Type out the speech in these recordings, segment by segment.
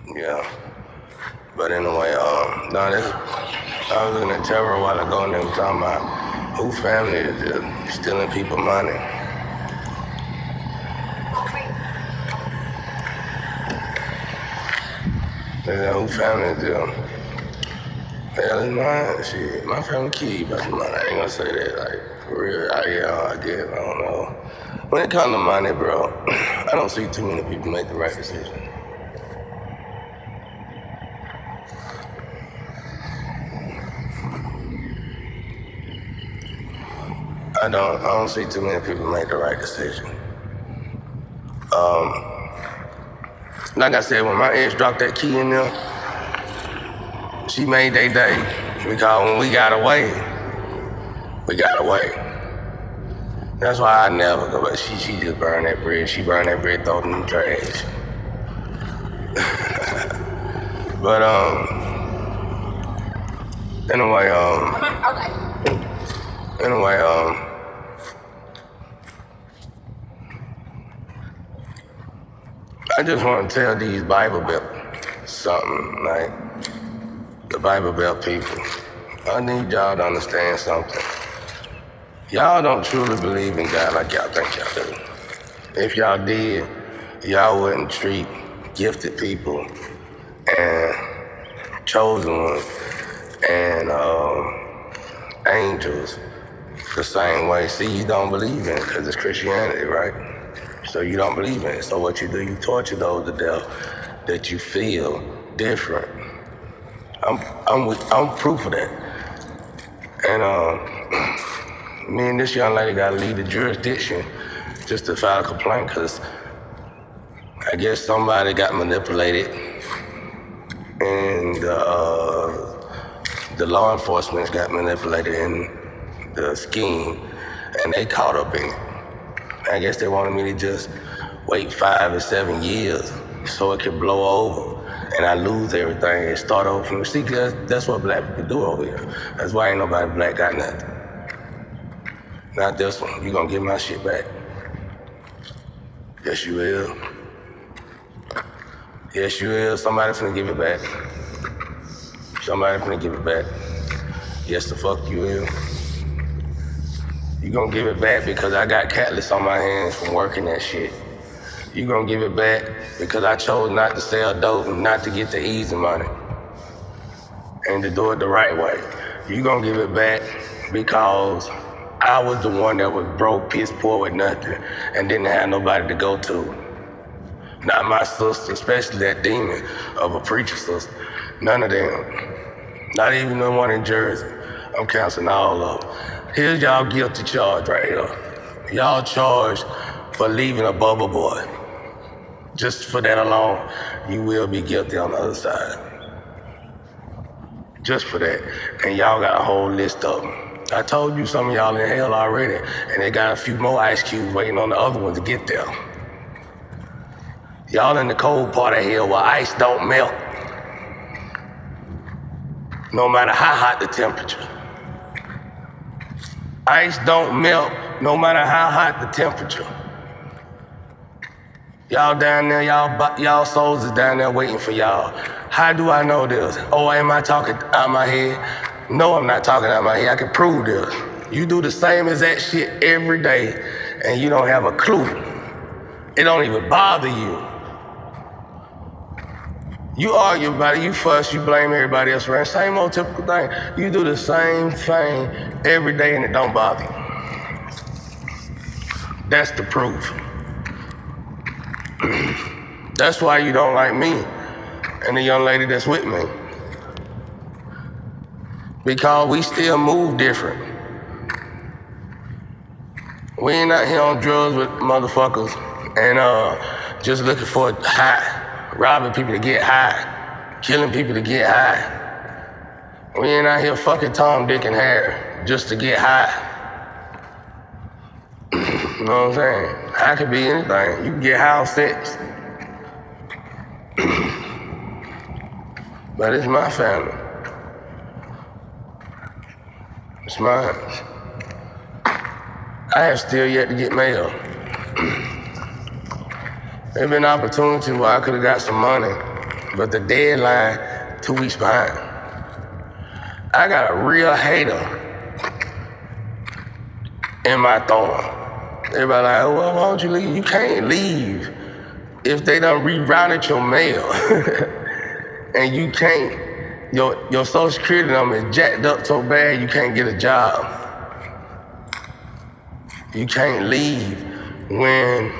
Yeah. But anyway, no, this, I was looking at Terror a while ago and they were talking about who family is just stealing people money. They said, who family is them? Hell, it's mine. Shit, my family key, but mine. I ain't gonna say that. Like, for real, I guess, I don't know. When it comes to money, bro, I don't see too many people make the right decision. I don't see too many people make the right decision. Like I said, when my ex dropped that key in there, she made their day. Because when we got away, we got away. That's why I never go, but she just burned that bridge. She burned that bridge, throw it in the trash. But anyway, anyway, I just want to tell these Bible Belt something, like the Bible Belt people. I need y'all to understand something. Y'all don't truly believe in God like y'all think y'all do. If y'all did, y'all wouldn't treat gifted people and chosen ones and angels the same way. See, you don't believe in it because it's Christianity, right? So you don't believe in it. So what you do, you torture those to death that you feel different. I'm proof of that. And me and this young lady got to leave the jurisdiction just to file a complaint because I guess somebody got manipulated and the law enforcement got manipulated in the scheme and they caught up in it. I guess they wanted me to just wait 5 or 7 years so it could blow over and I lose everything and start over from the sea. That's what black people do over here. That's why ain't nobody black got nothing. Not this one. You gonna get my shit back. Yes, you will. Yes, you will. Somebody finna give it back. Somebody finna give it back. Yes, the fuck you will. You gonna give it back because I got catalyst on my hands from working that shit. You gonna give it back because I chose not to sell dope and not to get the easy money and to do it the right way. You gonna give it back because I was the one that was broke, piss poor with nothing and didn't have nobody to go to. Not my sister, especially that demon of a preacher sister. None of them. Not even the one in Jersey. I'm counseling all of them. Here's y'all guilty charge right here. Y'all charged for leaving a bubble boy. Just for that alone, you will be guilty on the other side. Just for that. And y'all got a whole list of them. I told you some of y'all in hell already, and they got a few more ice cubes waiting on the other ones to get there. Y'all in the cold part of hell where ice don't melt. No matter how hot the temperature. Ice don't melt no matter how hot the temperature. Y'all down there, y'all souls is down there waiting for y'all. How do I know this? Oh, am I talking out my head? No, I'm not talking out my head. I can prove this. You do the same exact shit every day and you don't have a clue. It don't even bother you. You argue about it, you fuss, you blame everybody else around. Same old typical thing. You do the same thing every day and it don't bother you. That's the proof. That's why you don't like me and the young lady that's with me. Because we still move different. We ain't out here on drugs with motherfuckers and just looking for a high, robbing people to get high, killing people to get high. We ain't out here fucking Tom, Dick, and Harry just to get high. You know what I'm saying? High could be anything. You can get high on sex. But it's my family. It's mine. I have still yet to get mail. There's been opportunities where I could have got some money but the deadline 2 weeks behind. I got a real hater in my thorn. Everybody like, oh, well, why don't you leave? You can't leave if they done rerouted your mail. And you can't, your social security number is jacked up so bad you can't get a job. You can't leave when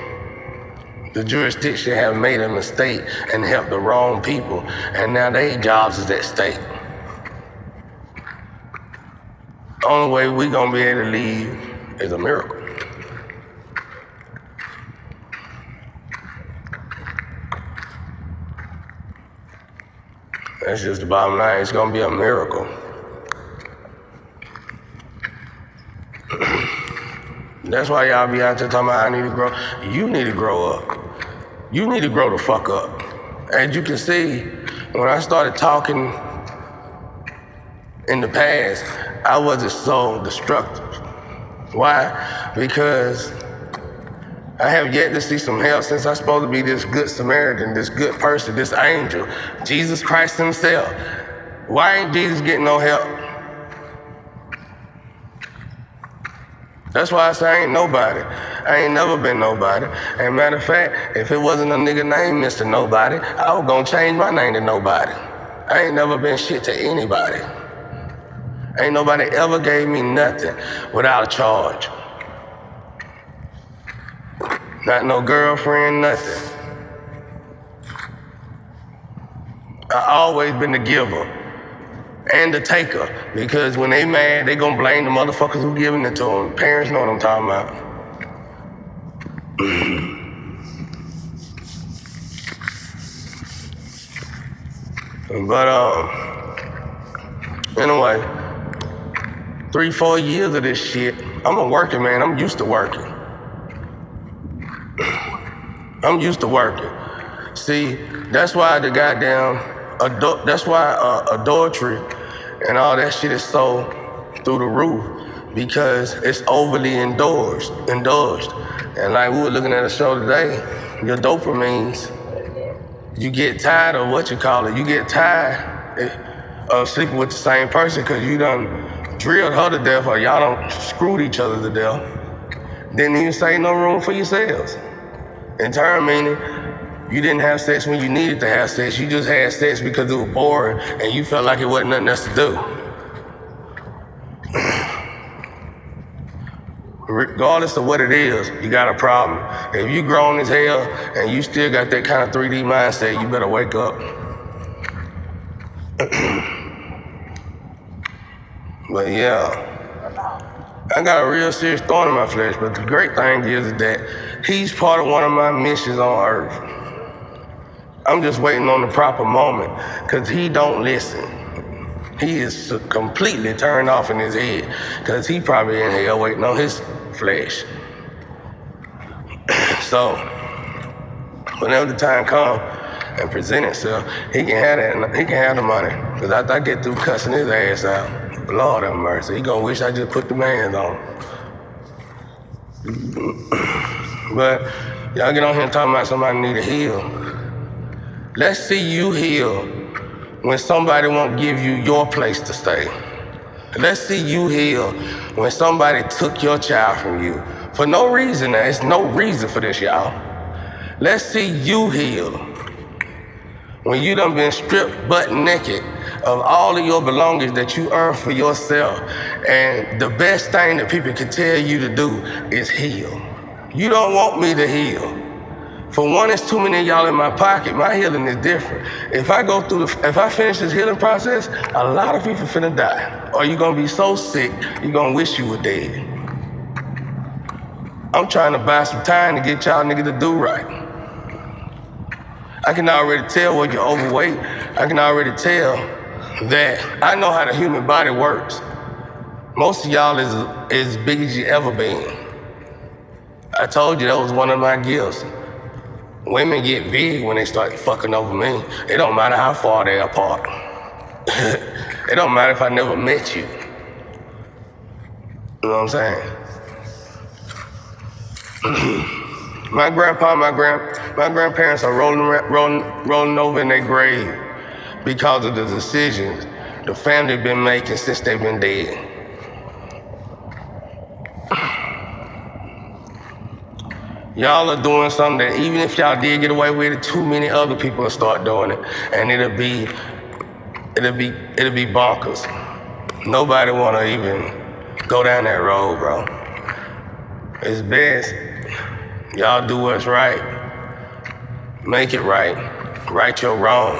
the jurisdiction have made a mistake and helped the wrong people, and now their jobs is at stake. The only way we gonna be able to leave is a miracle. That's just the bottom line. It's gonna be a miracle. That's why y'all be out there talking about I need to grow. You need to grow up. You need to grow the fuck up. As you can see, when I started talking in the past, I wasn't so destructive. Why? Because I have yet to see some help since I'm supposed to be this good Samaritan, this good person, this angel, Jesus Christ himself. Why ain't Jesus getting no help? That's why I say I ain't nobody. I ain't never been nobody. And matter of fact, if it wasn't a nigga named Mr. Nobody, I was gonna change my name to Nobody. I ain't never been shit to anybody. Ain't nobody ever gave me nothing without a charge. Not no girlfriend, nothing. I always been the giver and the taker, because when they mad, they gonna blame the motherfuckers who giving it to them. Parents know what I'm talking about. But anyway, 3-4 years of this shit, I'm a working man. I'm used to working. I'm used to working. See, that's why the goddamn adultery and all that shit is so through the roof, because it's overly indulged. And like we were looking at a show today, your dopamines, you get tired of what you call it. You get tired of sleeping with the same person because you done drilled her to death or y'all done screwed each other to death. Didn't even save no room for yourselves. In turn, meaning you didn't have sex when you needed to have sex. You just had sex because it was boring and you felt like it wasn't nothing else to do. Regardless of what it is, you got a problem. If you grown as hell and you still got that kind of 3D mindset, you better wake up. But yeah, I got a real serious thorn in my flesh, but the great thing is that he's part of one of my missions on earth. I'm just waiting on the proper moment, because he don't listen. He is completely turned off in his head, because he probably in hell waiting on his flesh. So, whenever the time comes and present itself, he can have that. He can have the money, because after I get through cussing his ass out, Lord have mercy, he gonna wish I just put the hands on him. But y'all get on here and talking about somebody need to heal. Let's see you heal when somebody won't give you your place to stay. Let's see you heal when somebody took your child from you. For no reason, there's no reason for this, y'all. Let's see you heal when you done been stripped butt naked of all of your belongings that you earned for yourself. And the best thing that people can tell you to do is heal. You don't want me to heal. For one, it's too many of y'all in my pocket. My healing is different. If I finish this healing process, a lot of people finna die. Or you're gonna be so sick, you're gonna wish you were dead. I'm trying to buy some time to get y'all niggas to do right. I can already tell when you're overweight. I can already tell that I know how the human body works. Most of y'all is as big as you ever been. I told you that was one of my gifts. Women get big when they start fucking over me. It don't matter how far they're apart. It don't matter if I never met you. You know what I'm saying? My grandpa, my grandparents are rolling over in their grave because of the decisions the family been making since they've been dead. Y'all are doing something that even if y'all did get away with it, too many other people will start doing it, and it'll be bonkers. Nobody wanna even go down that road, bro. It's best y'all do what's right. Make it right. Right your wrong.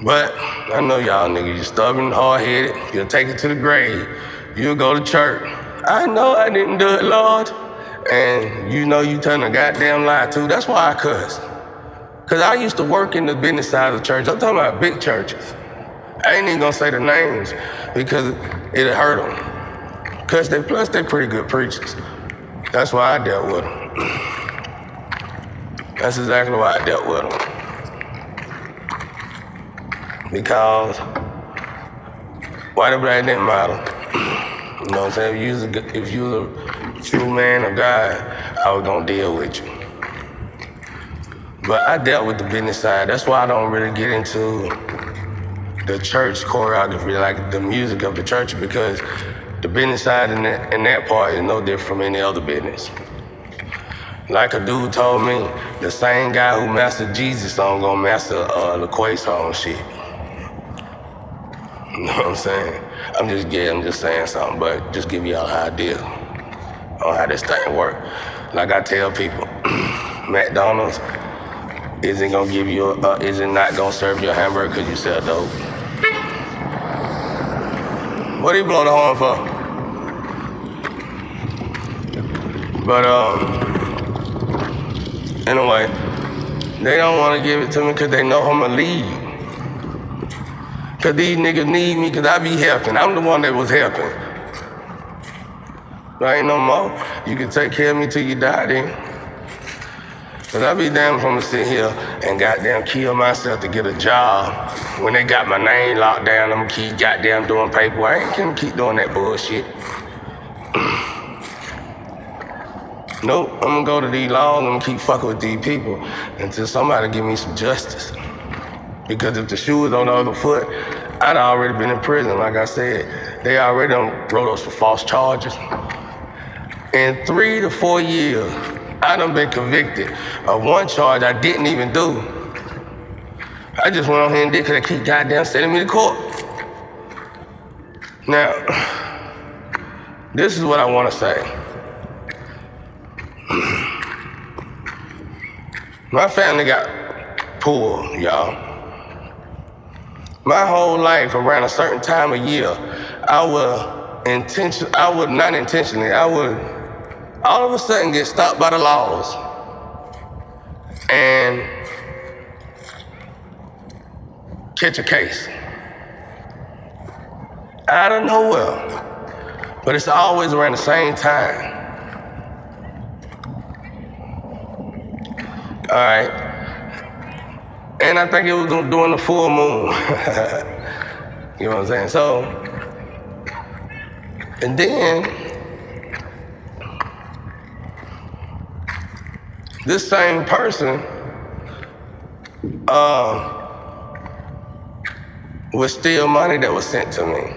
But I know y'all niggas, you stubborn, hard-headed, you'll take it to the grave. You'll go to church. I know I didn't do it, Lord. And you know you telling a goddamn lie too. That's why I cuss. Cause I used to work in the business side of the church. I'm talking about big churches. I ain't even gonna say the names because it'll hurt them. Cause plus they pretty good preachers. That's why I dealt with them. That's exactly why I dealt with them. Because white or black didn't matter. You know what I'm saying? If you was a true man of God, I was gonna deal with you. But I dealt with the business side. That's why I don't really get into the church choreography, like the music of the church, because the business side in that part is no different from any other business. Like a dude told me, the same guy who mastered Jesus song gonna master the Quay song shit. You know what I'm saying? I'm just saying something, but just give y'all an idea on how this thing work. Like I tell people, McDonald's isn't gonna give you isn't not gonna serve you a hamburger because you sell dope. What are you blowing the horn for? But anyway, they don't want to give it to me because they know I'm gonna leave. Cause these niggas need me cause I be helping. I'm the one that was helping. There ain't no more. You can take care of me till you die then. Cause I be damn if I'm gonna sit here and goddamn kill myself to get a job. When they got my name locked down, I'm gonna keep goddamn doing paperwork. I ain't gonna keep doing that bullshit. Nope, I'm gonna go to these laws and I'm gonna keep fucking with these people until somebody give me some justice. Because if the shoe was on the other foot, I'd already been in prison. Like I said, they already done wrote us for false charges. In 3 to 4 years, I done been convicted of one charge I didn't even do. I just went on here and did because they keep goddamn sending me to court. Now, this is what I want to say. My family got poor, y'all. My whole life, around a certain time of year, I would all of a sudden get stopped by the laws and catch a case. Out of nowhere, but it's always around the same time. All right. And I think it was during the full moon. You know what I'm saying? So, and then, this same person would steal money that was sent to me.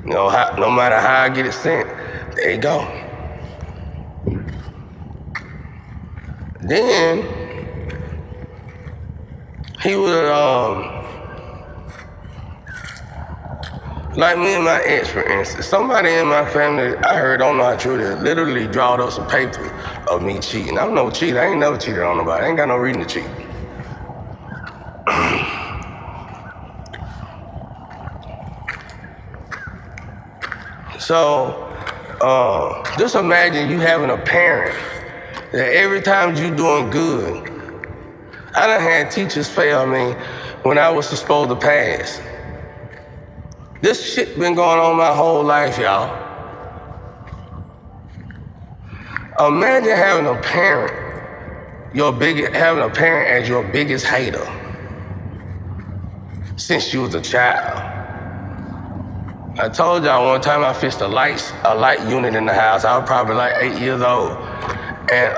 You know, no matter how I get it sent, there you go. Then, he would, like me and my ex, for instance, somebody in my family, I heard, don't know how true it is, literally drawed up some paper of me cheating. I'm no cheater. I ain't never cheated on nobody. I ain't got no reason to cheat. So, just imagine you having a parent that every time you doing good, I done had teachers fail me when I was supposed to pass. This shit been going on my whole life, y'all. Imagine having a parent as your biggest hater since you was a child. I told y'all one time I fixed a light unit in the house. I was probably like 8 years old. And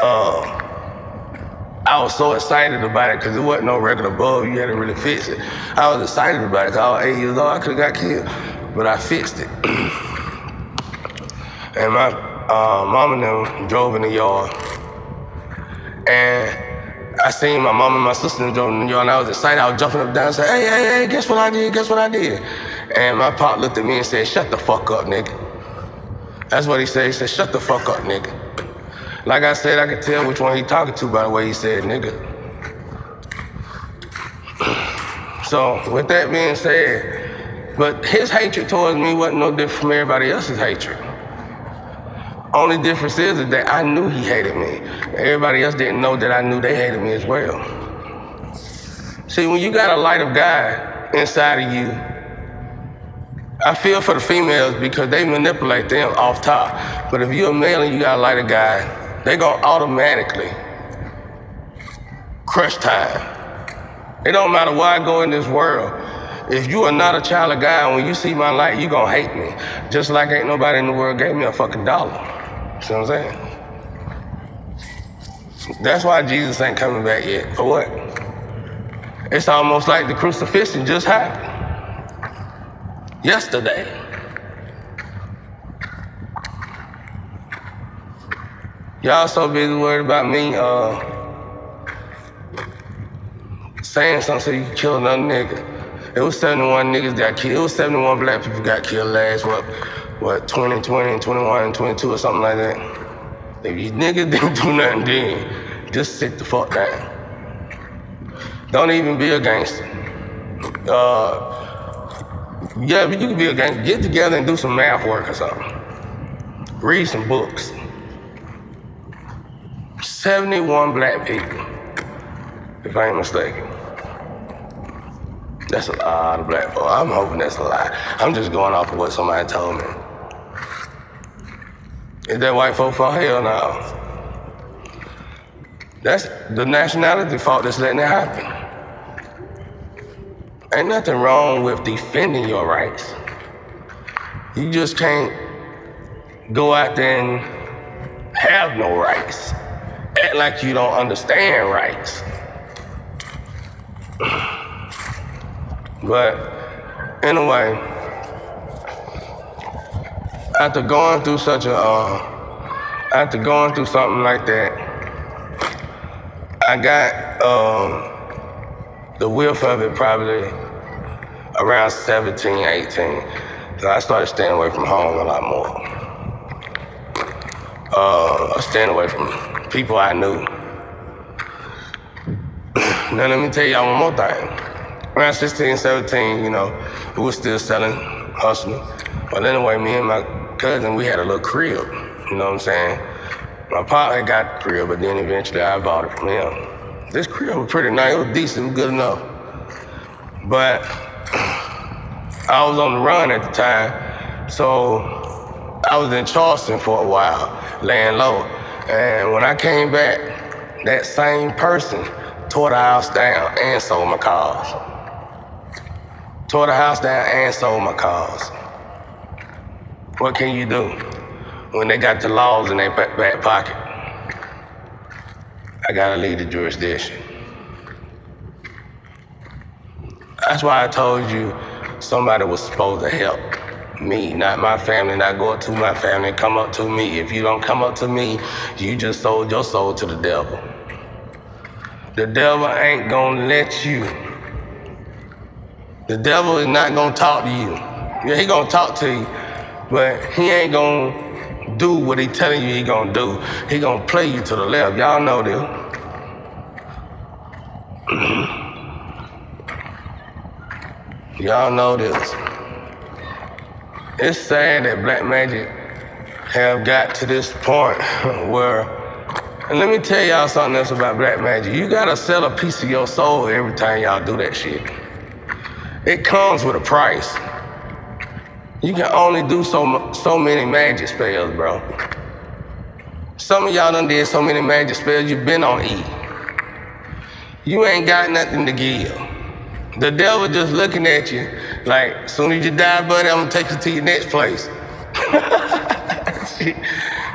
I was so excited about it because it wasn't no regular bulb. You had to really fix it. I was excited about it because I was 8 years old. I could have got killed, but I fixed it. And my mom and them drove in the yard. And I seen my mom and my sister drove in the yard, and I was excited. I was jumping up and down and saying, hey, guess what I did? Guess what I did? And my pop looked at me and said, shut the fuck up, nigga. That's what he said. He said, shut the fuck up, nigga. Like I said, I could tell which one he talking to by the way he said, nigga. So with that being said, but his hatred towards me wasn't no different from everybody else's hatred. Only difference is that I knew he hated me. Everybody else didn't know that I knew they hated me as well. See, when you got a light of God inside of you, I feel for the females because they manipulate them off top. But if you're a male and you got a light of God, they gonna automatically crush time. It don't matter where I go in this world. If you are not a child of God, when you see my light, you gonna hate me. Just like ain't nobody in the world gave me a fucking dollar. See what I'm saying? That's why Jesus ain't coming back yet. For what? It's almost like the crucifixion just happened. Yesterday. Y'all so busy worried about me saying something so you can kill another nigga. It was 71 niggas got killed. It was 71 black people got killed last, what, 20, 21, and 22 or something like that. If you niggas didn't do nothing then, just sit the fuck down. Don't even be a gangster. Yeah, but you can be a gangster. Get together and do some math work or something. Read some books. 71 black people, if I ain't mistaken. That's a lot of black folk. I'm hoping that's a lie. I'm just going off of what somebody told me. Is that white folk fault? Hell no. That's the nationality fault that's letting it happen. Ain't nothing wrong with defending your rights. You just can't go out there and have no rights. Act like you don't understand rights. But anyway, after going through something like that, I got the whiff of it probably around 17, 18. So I started staying away from home a lot more. Staying away from people I knew. Now let me tell y'all one more thing. Around 16, 17, you know, we were still selling, hustling. But anyway, me and my cousin, we had a little crib, you know what I'm saying? My pop had got the crib, but then eventually I bought it from him. This crib was pretty nice, it was decent, it was good enough. But I was on the run at the time, so I was in Charleston for a while, laying low. And when I came back, that same person tore the house down and sold my cars. Tore the house down and sold my cars. What can you do when they got the laws in their back pocket? I gotta leave the jurisdiction. That's why I told you somebody was supposed to help me, not my family, not go up to my family, come up to me. If you don't come up to me, you just sold your soul to the devil. The devil ain't gonna let you. The devil is not gonna talk to you. Yeah, he gonna talk to you, but he ain't gonna do what he telling you he gonna do. He gonna play you to the left. Y'all know this. Y'all know this. It's sad that black magic have got to this point where, and let me tell y'all something else about black magic. You gotta sell a piece of your soul every time y'all do that shit. It comes with a price. You can only do so many magic spells, bro. Some of y'all done did so many magic spells, you've been on E. You ain't got nothing to give. The devil just looking at you Like, as soon as you die, buddy, I'm gonna take you to your next place.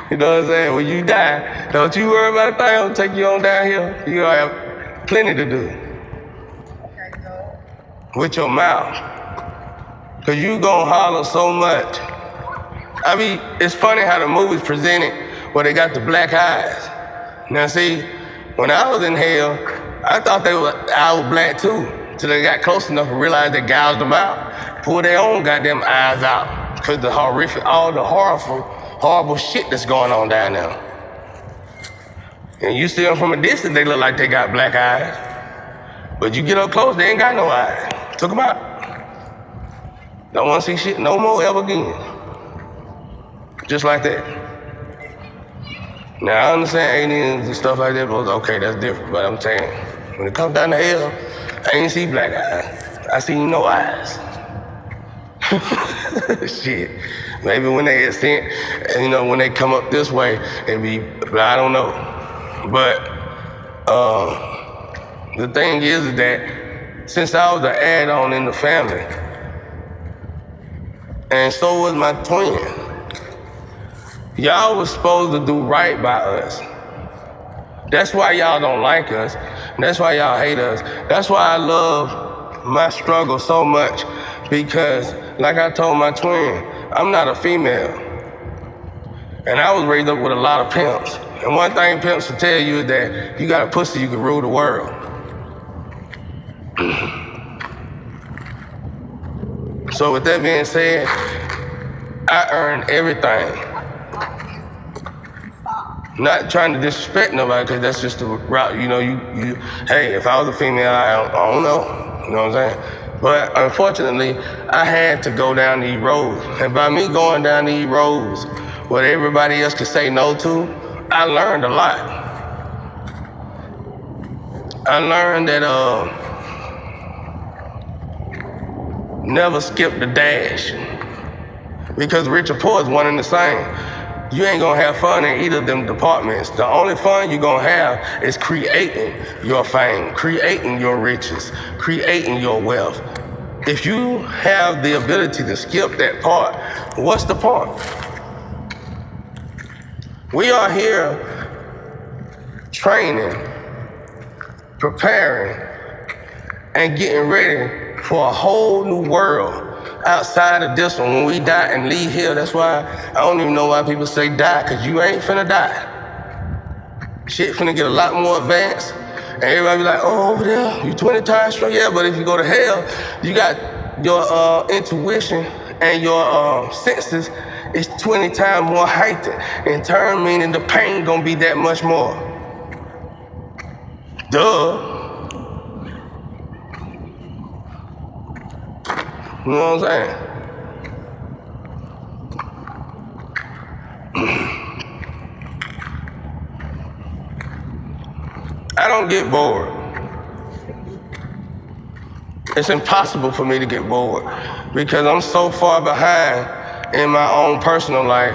You know what I'm saying? When you die, don't you worry about a thing. I'm gonna take you on down here. You gonna have plenty to do with your mouth. Cause you gonna holler so much. I mean, it's funny how the movies present it where they got the black eyes. Now see, when I was in hell, I thought I was black too. Till they got close enough and realized they gouged them out. Pulled their own goddamn eyes out. Cause the horrific, all the horrible shit that's going on down there. And you see them from a distance, they look like they got black eyes. But you get up close, they ain't got no eyes. Took them out. Don't wanna see shit no more ever again. Just like that. Now I understand aliens and stuff like that, but okay, that's different. But I'm saying, when it comes down to hell, I ain't see black eyes. I see no eyes. Shit. Maybe when they ascend, and when they come up this way, but I don't know. But the thing is that since I was an add-on in the family, and so was my twin, y'all was supposed to do right by us. That's why y'all don't like us. That's why y'all hate us. That's why I love my struggle so much, because like I told my twin, I'm not a female. And I was raised up with a lot of pimps. And one thing pimps will tell you is that you got a pussy, you can rule the world. So with that being said, I earned everything. Not trying to disrespect nobody, because that's just the route, hey, if I was a female, I don't know, you know what I'm saying? But unfortunately, I had to go down these roads. And by me going down these roads, what everybody else could say no to, I learned a lot. I learned that never skip the dash. Because rich or poor is one and the same. You ain't gonna have fun in either of them departments. The only fun you gonna have is creating your fame, creating your riches, creating your wealth. If you have the ability to skip that part, what's the point? We are here training, preparing, and getting ready for a whole new world outside of this one. When we die and leave here, that's why I don't even know why people say die, because you ain't finna die. Shit finna get a lot more advanced. And everybody be like, oh, over there, you 20 times strong. Yeah, but if you go to hell, you got your intuition and your senses is 20 times more heightened. In turn, meaning the pain gonna be that much more. Duh. You know what I'm saying? I don't get bored. It's impossible for me to get bored because I'm so far behind in my own personal life.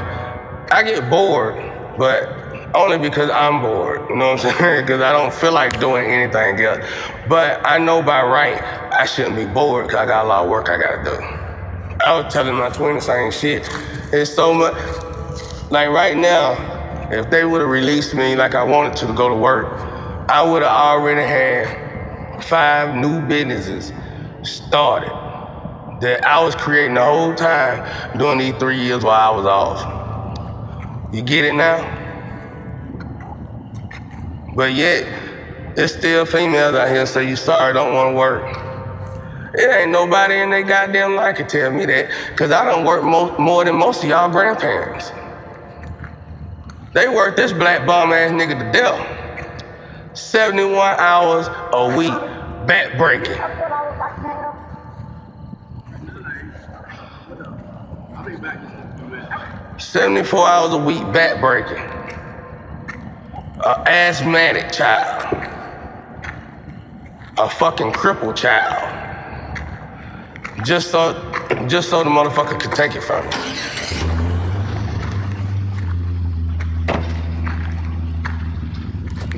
I get bored, but only because I'm bored, you know what I'm saying? Because I don't feel like doing anything else. But I know by right, I shouldn't be bored because I got a lot of work I gotta do. I was telling my twin the same shit. It's so much, like right now, if they would've released me like I wanted to go to work, I would've already had 5 new businesses started that I was creating the whole time during these 3 years while I was off. You get it now? But yet, there's still females out here say you sorry, don't wanna work. It ain't nobody in their goddamn life can tell me that, cause I done work more than most of y'all grandparents. They work this black bum ass nigga to death. 71 hours a week, back breaking. 74 hours a week, back breaking. A asthmatic child. A fucking crippled child. Just so the motherfucker could take it from me.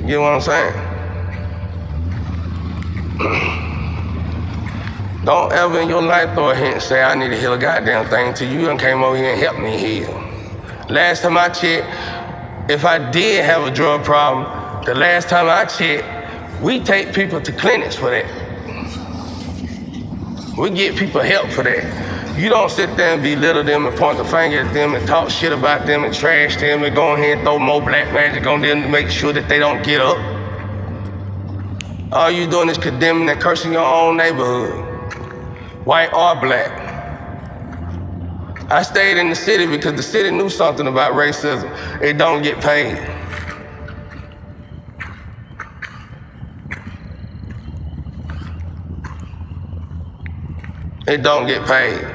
You get what I'm saying? Don't ever in your life throw a hint and say, I need to heal a goddamn thing till you done came over here and helped me heal. Last time I checked, if I did have a drug problem, the last time I checked, we take people to clinics for that. We get people help for that. You don't sit there and belittle them and point the finger at them and talk shit about them and trash them and go ahead and throw more black magic on them to make sure that they don't get up. All you doing is condemning and cursing your own neighborhood, white or black. I stayed in the city because the city knew something about racism. It don't get paid. It don't get paid.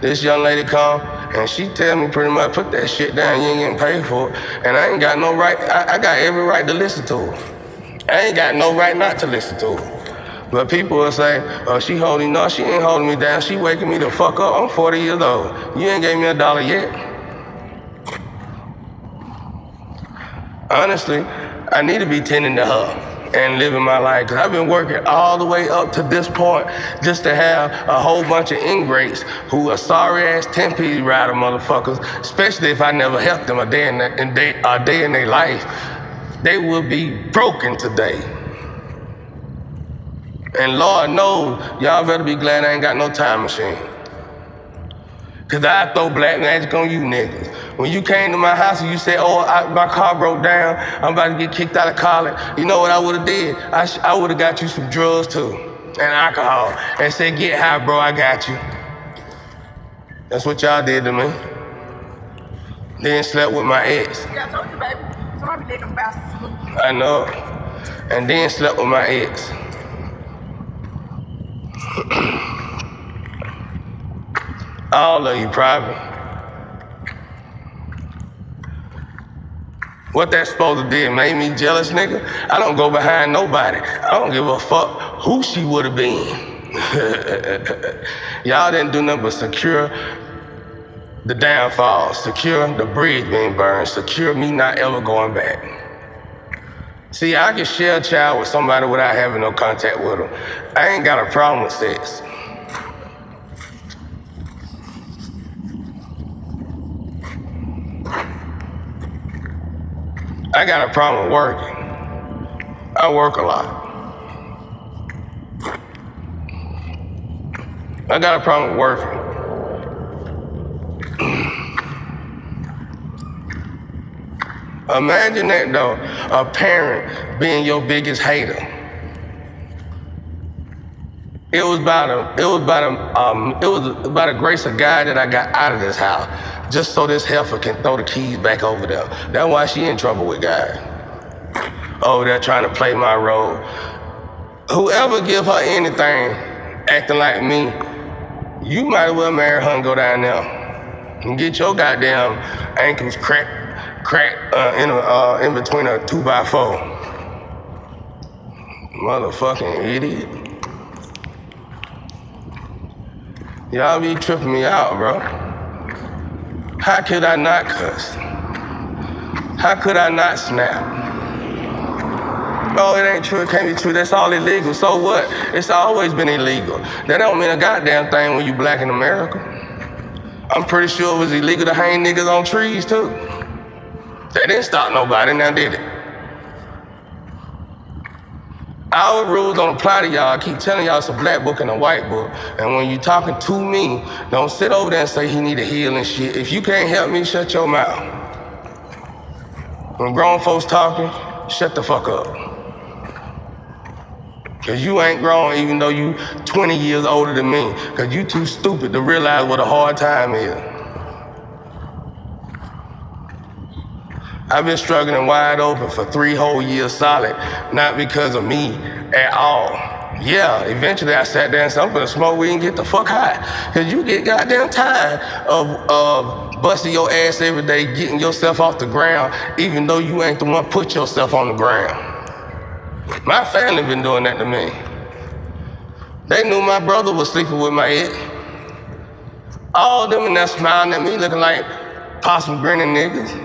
This young lady come and she tell me pretty much, put that shit down, you ain't getting paid for it. And I ain't got no right, I got every right to listen to her. I ain't got no right not to listen to her. But people will say, oh, she holding, no, she ain't holding me down, she waking me the fuck up, I'm 40 years old. You ain't gave me $1 yet. Honestly, I need to be tending to her and living my life, because I've been working all the way up to this point just to have a whole bunch of ingrates who are sorry-ass 10-piece rider motherfuckers, especially if I never helped them a day in their life. They will be broken today. And Lord knows, y'all better be glad I ain't got no time machine. Cause I throw black magic on you niggas. When you came to my house and you said, oh, my car broke down, I'm about to get kicked out of college, you know what I would've did? I would've got you some drugs too, and alcohol, and said, get high, bro, I got you. That's what y'all did to me. Then slept with my ex. Yeah, I told you, baby. Somebody did them bastards. I know. And then slept with my ex. All of you probably. What that supposed to do? Made me jealous, nigga? I don't go behind nobody. I don't give a fuck who she would have been. Y'all didn't do nothing but secure the downfall, secure the bridge being burned, secure me not ever going back. See, I can share a child with somebody without having no contact with them. I ain't got a problem with sex. I got a problem with working. I work a lot. I got a problem with working. Imagine that though, a parent being your biggest hater. It was about a grace of God that I got out of this house, just so this heifer can throw the keys back over there. That's why she in trouble with God. Over there trying to play my role. Whoever give her anything, acting like me, you might as well marry her and go down there and get your goddamn ankles cracked in between a 2x4. Motherfucking idiot. Y'all be tripping me out, bro. How could I not cuss? How could I not snap? Oh, it ain't true, it can't be true, that's all illegal. So what? It's always been illegal. That don't mean a goddamn thing when you black in America. I'm pretty sure it was illegal to hang niggas on trees too. They didn't stop nobody, now did it? Our rules don't apply to y'all. I keep telling y'all it's a black book and a white book. And when you talking to me, don't sit over there and say he need to heal and shit. If you can't help me, shut your mouth. When grown folks talking, shut the fuck up. Cause you ain't grown even though you 20 years older than me. Cause you too stupid to realize what a hard time is. I've been struggling wide open for 3 whole years solid, not because of me at all. Yeah, eventually I sat there and said, I'm gonna smoke weed and get the fuck high. Cause you get goddamn tired of busting your ass every day, getting yourself off the ground, even though you ain't the one put yourself on the ground. My family been doing that to me. They knew my brother was sleeping with my ex. All of them in there smiling at me, looking like possum grinning niggas.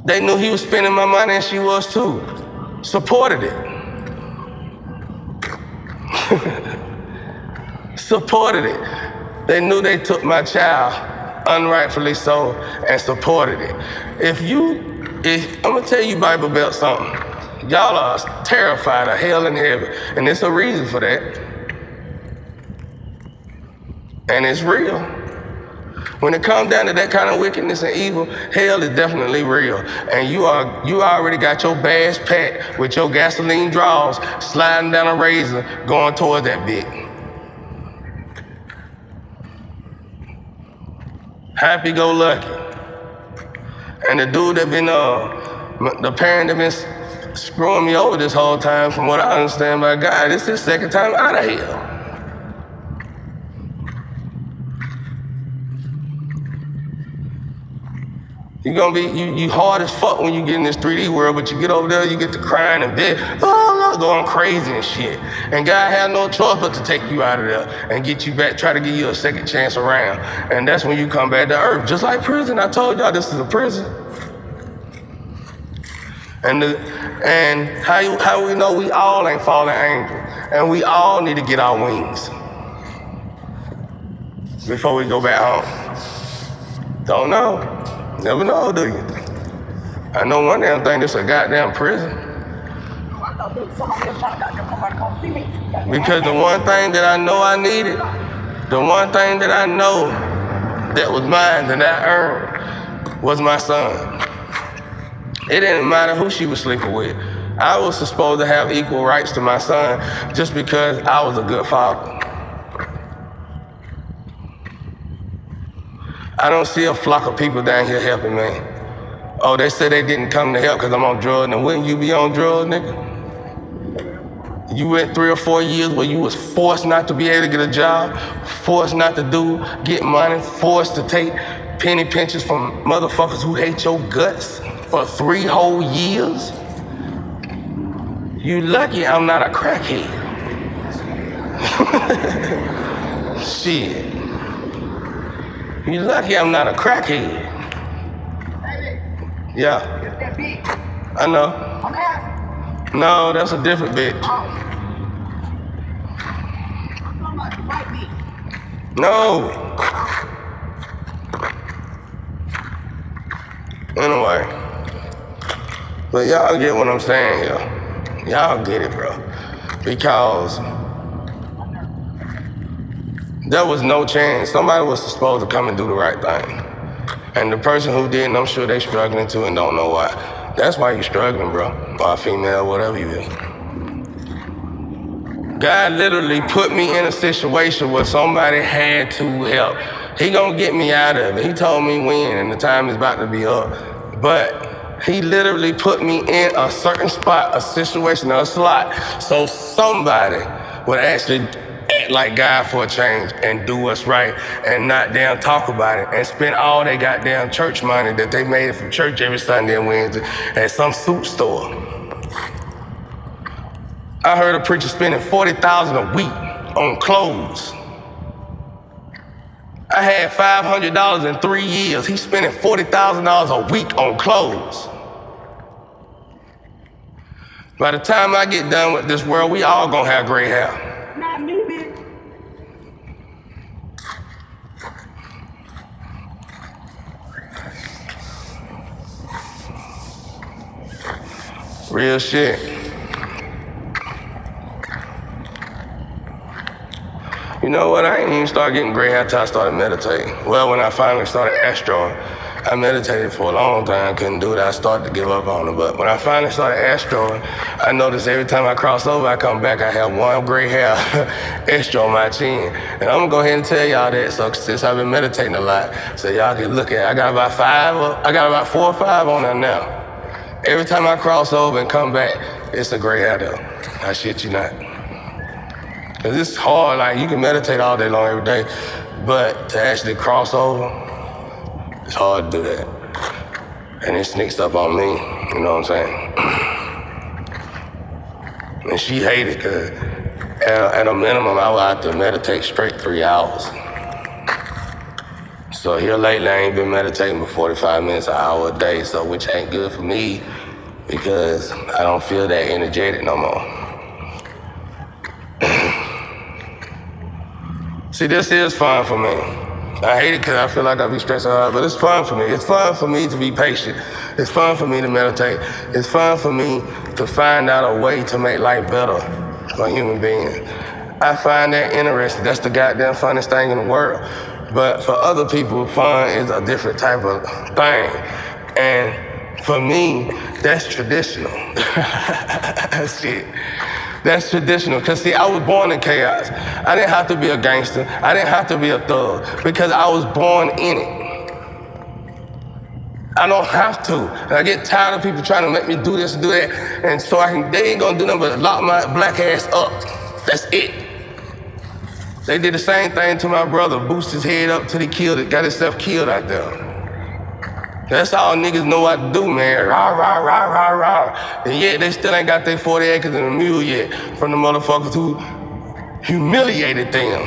They knew he was spending my money and she was too. supported it. Supported it. They knew they took my child, unrightfully so, and supported it. I'm gonna tell you Bible Belt something. Y'all are terrified of hell and heaven, and there's a reason for that. And it's real. When it comes down to that kind of wickedness and evil, hell is definitely real. And you already got your bags packed with your gasoline draws, sliding down a razor, going towards that bit. Happy-go-lucky. And the dude that been, the parent that been screwing me over this whole time, from what I understand by God, this is his second time out of here. You're gonna be, you hard as fuck when you get in this 3D world, but you get over there, you get to crying and bed, going crazy and shit. And God had no choice but to take you out of there and get you back, try to give you a second chance around. And that's when you come back to earth, just like prison. I told y'all this is a prison. And how we know we all ain't fallen angels, and we all need to get our wings before we go back home. Don't know. Never know, do you? I know one damn thing, this a goddamn prison. Because the one thing that I know I needed, the one thing that I know that was mine, that I earned, was my son. It didn't matter who she was sleeping with. I was supposed to have equal rights to my son just because I was a good father. I don't see a flock of people down here helping me. Oh, they said they didn't come to help because I'm on drugs. And wouldn't you be on drugs, nigga? You went 3 or 4 years where you was forced not to be able to get a job, forced not to get money, forced to take penny pinches from motherfuckers who hate your guts for 3 whole years. You lucky I'm not a crackhead. Shit. You lucky I'm not a crackhead. Yeah. Is that big? I know. Okay. No, that's a different bitch. No. Anyway. But y'all get what I'm saying here. Y'all get it, bro. Because there was no chance. Somebody was supposed to come and do the right thing. And the person who didn't, I'm sure they struggling too and don't know why. That's why you struggling, bro. Or female, whatever you is. God literally put me in a situation where somebody had to help. He gonna get me out of it. He told me when, and the time is about to be up. But he literally put me in a certain spot, a situation, a slot, so somebody would actually act like God for a change and do what's right and not damn talk about it and spend all their goddamn church money that they made from church every Sunday and Wednesday at some soup store. I heard a preacher spending $40,000 a week on clothes. I had $500 in 3 years. He's spending $40,000 a week on clothes. By the time I get done with this world, we all gonna have gray hair. Not me, bitch. Real shit. You know what? I didn't even start getting gray hair until I started meditating. Well, when I finally started astroing, I meditated for a long time, couldn't do it. I started to give up on it. But when I finally started astroing, I noticed every time I cross over, I come back, I have one gray hair extra on my chin. And I'm gonna go ahead and tell y'all that. So since I've been meditating a lot, so y'all can look at it. I got about 4 or 5 on there now. Every time I cross over and come back, it's a gray hair though. I shit you not. Cause it's hard, like you can meditate all day long every day, but to actually cross over, it's hard to do that. And it sneaks up on me, you know what I'm saying? And she hated it, cause at a minimum, I would have to meditate straight 3 hours. So here lately, I ain't been meditating for 45 minutes, an hour a day, so which ain't good for me. because I don't feel that energetic no more. See, this is fun for me. I hate it because I feel like I be stressing hard, but it's fun for me. It's fun for me to be patient. It's fun for me to meditate. It's fun for me to find out a way to make life better for human beings. I find that interesting. That's the goddamn funnest thing in the world. But for other people, fun is a different type of thing. And for me, that's traditional. Shit. That's traditional. Because, see, I was born in chaos. I didn't have to be a gangster. I didn't have to be a thug because I was born in it. I don't have to. And I get tired of people trying to make me do this and do that. And so they ain't going to do nothing but lock my black ass up. That's it. They did the same thing to my brother, boost his head up till he killed it, got himself killed out there. That's all niggas know what to do, man. Rah, rah, rah, rah, rah. And yet they still ain't got their 40 acres and a mule yet from the motherfuckers who humiliated them.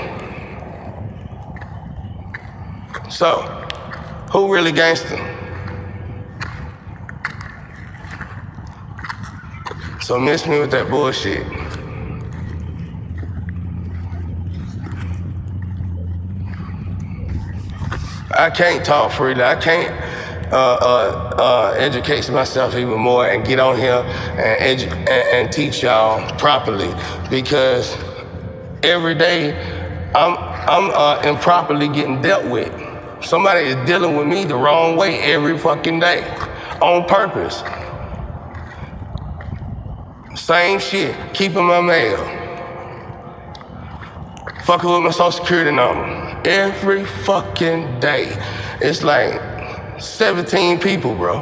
So, who really gangster? So miss me with that bullshit. I can't talk freely. I can't educate myself even more and get on here and teach y'all properly, because every day I'm improperly getting dealt with. Somebody is dealing with me the wrong way every fucking day, on purpose. Same shit, keeping my mail, fucking with my social security number. Every fucking day. It's like 17 people, bro.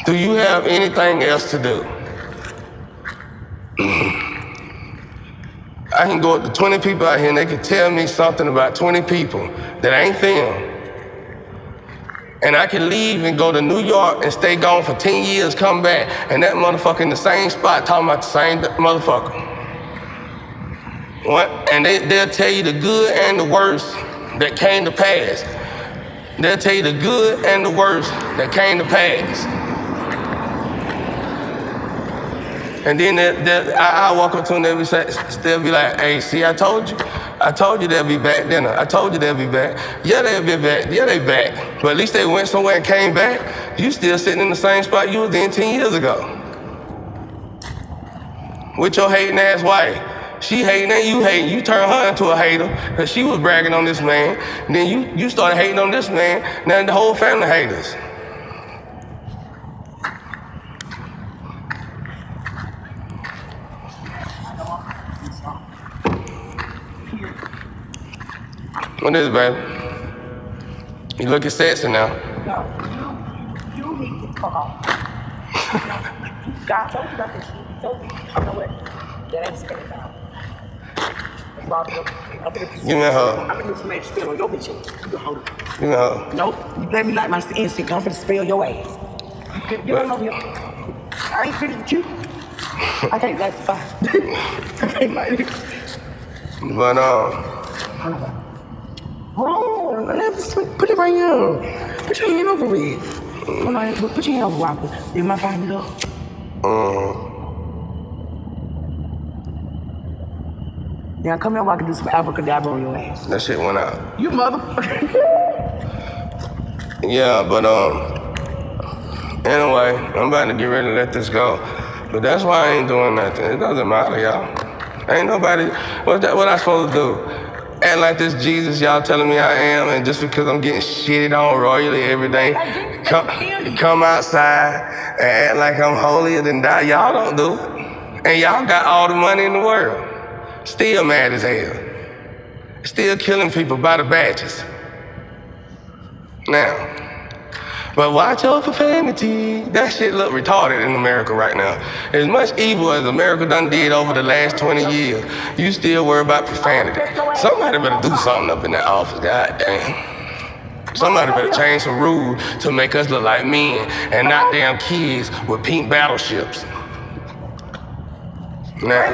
Do you have anything else to do? I can go up to 20 people out here and they can tell me something about 20 people that ain't them. And I can leave and go to New York and stay gone for 10 years, come back, and that motherfucker in the same spot talking about the same motherfucker. What? And they'll tell you the good and the worst that came to pass. They'll tell you the good and the worst that came to pass. And then I walk up to them, they'll be like, hey, see, I told you they'll be back, didn't I? I told you they'll be back. Yeah, they'll be back. Yeah, they back. But at least they went somewhere and came back. You still sitting in the same spot you was in 10 years ago. With your hating ass wife. She hating and you hating. You turn her into a hater because she was bragging on this man. And then you started hating on this man. Now the whole family haters. What is it, baby? You looking sexy now. No, you need to come on. God told you about this shit. He told you. You know what? That ain't spinning down. Give me a hug. I'm gonna just make a spell on your bitch. You can hold it. Give me a hug. Nope. You play me like my instinct. I'm finna spell your ass. Get on over here. I ain't finished with you. I can't like the fight. I can't like it. But hold on. Put it right here. Put your hand over it. Put your hand over Whopper. Then my find it up. Yeah, come here while I can do some abracadabra on your ass. That shit went out. You motherfucker. Yeah, but anyway, I'm about to get ready to let this go. But that's why I ain't doing nothing. It doesn't matter, y'all. Ain't nobody, what I supposed to do? Act like this Jesus y'all telling me I am, and just because I'm getting shitted on royally every day, come outside and act like I'm holier than thou. Y'all don't do it. And y'all got all the money in the world. Still mad as hell. Still killing people by the batches. Now, but watch your profanity. That shit look retarded in America right now. As much evil as America done did over the last 20 years, you still worry about profanity. Somebody better do something up in that office, goddamn. Somebody better change some rules to make us look like men and not damn kids with pink battleships. Now,